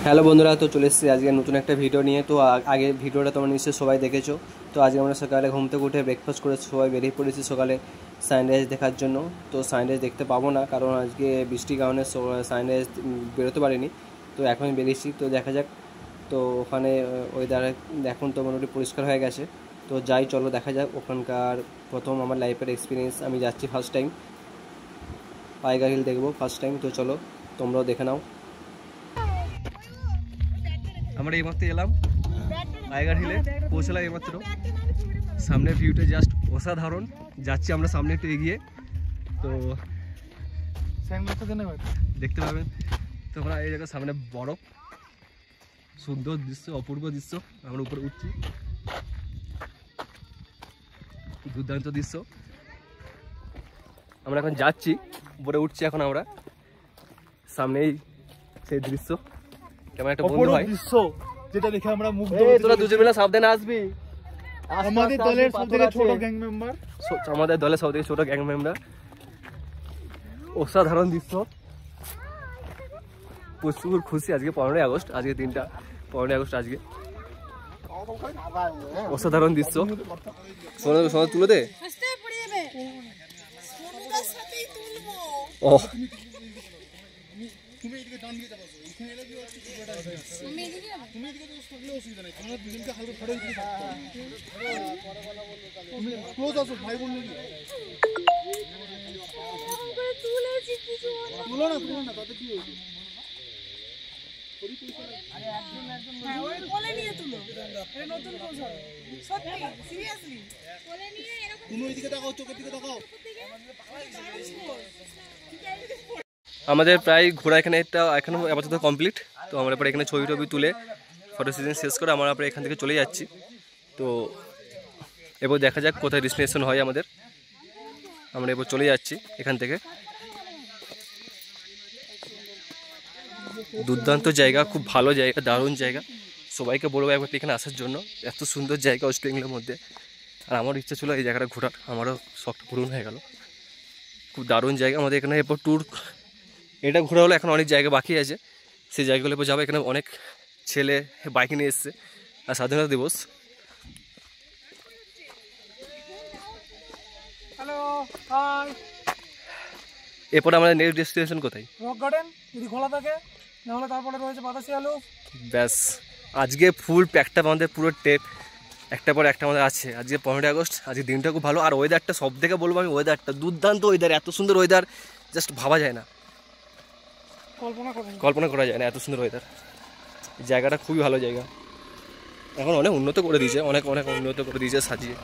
Hello বন্ধুরা, তো চলে এসেছি আজকে নতুন একটা ভিডিও নিয়ে। তো আগে ভিডিওটা তোমরা নিশ্চয়ই সবাই দেখেছো। তো আজকে আমরা সকালে ঘুম থেকে উঠে ব্রেকফাস্ট করে সবাই বেরিয়ে পড়েছি সকালে সানরাইজ দেখার জন্য। তো সানরাইজ দেখতে পাবো না, কারণ আজকে বৃষ্টির কারণে সানরাইজ বেরোতে পারিনি। তো এখনই বেরিয়েছি, তো দেখা যাক। তো ওখানে ওয়েদার এখন তো মোটামুটি পরিষ্কার হয়ে গেছে। তো যাই, চলো দেখা যাক। ওখানকার প্রথম আমার লাইফের এক্সপিরিয়েন্স, আমি যাচ্ছি ফার্স্ট টাইম টাইগার হিল দেখবো ফার্স্ট টাইম। তো চলো তোমরাও দেখে নাও। আমরা এইমাত্র এলাম টাইগার হিলে, পৌঁছলাম এইমাত্র। সামনের ভিউটা জাস্ট অসাধারণ। যাচ্ছি আমরা সামনে একটু এগিয়ে, তো দেখতে পাবেন তোমরা এই জায়গার সামনে বরফ, সুন্দর দৃশ্য, অপূর্ব দৃশ্য। আমরা উপরে উঠছি, দুর্দান্ত দৃশ্য। আমরা এখন যাচ্ছি, উপরে উঠছি এখন আমরা। সামনেই সেই দৃশ্য, কেমন একটা বন্ধু হয় দৃশ্য যেটা দেখে আমরা মুগ্ধ। তোরা দুজন মিলে সাবধানে আসবি। আমাদের দলের সবথেকে ছোট গ্যাং মেম্বার, আমাদের দলের সবথেকে ছোট গ্যাং মেম্বার। অসাধারণ দৃশ্য, প্রচুর খুশি। আজকে 15ই আগস্ট, আজকে দিনটা 15ই আগস্ট আজকে। অসাধারণ দৃশ্য। সোনা তুলে দে। ও আমাদের প্রায় ঘোরা এখানে এখনো আপাতত কমপ্লিট। তো আমরা এবার এখানে ছবি টবি তুলে ফটো সিজন শেষ করে আমরা এখান থেকে চলে যাচ্ছি। তো এবার দেখা যাক কোথায় ডেস্টিনেশন হয় আমাদের। আমরা এবার চলে যাচ্ছি এখান থেকে। দুর্দান্ত জায়গা, খুব ভালো জায়গা, দারুণ জায়গা। সবাইকে বলবো একবার এখানে আসার জন্য। এত সুন্দর জায়গা ওয়েস্ট বেঙ্গলের মধ্যে। আর আমার ইচ্ছা ছিল এই জায়গাটা ঘোরার, আমারও শখটা পূরণ হয়ে গেল। খুব দারুণ জায়গা। আমাদের এখানে এরপর ট্যুর এটা ঘোরা হলো, এখন অনেক জায়গা বাকি আছে, সেই জায়গাগুলো এরপর যাবো। এখানে অনেক ছেলে বাইক নিয়ে এসছে, আর স্বাধীনতা দিবস। এরপরে আমাদের নেক্সট ডেস্টিনেশন কোথায়? রক গার্ডেন যদি খোলা থাকে, নাহলে তারপরে রয়েছে বাতাসি আলু। ব্যাস, আজকে ফুল প্যাকটা আমাদের পুরো টেপ একটা পর একটা আমাদের আছে। আজকে 15ই আগস্ট, আজকে দিনটা খুব ভালো। আর ওয়েদারটা সব থেকে বলবো আমি, ওয়েদারটা দুর্দান্ত ওয়েদার। এত সুন্দর ওয়েদার জাস্ট ভাবা যায় না, কল্পনা করা যায় না, এত সুন্দর ওয়েদার। জায়গাটা খুবই ভালো জায়গা। এখন অনেক উন্নত করে দিয়েছে, অনেক উন্নত করে দিয়েছে সাজিয়ে।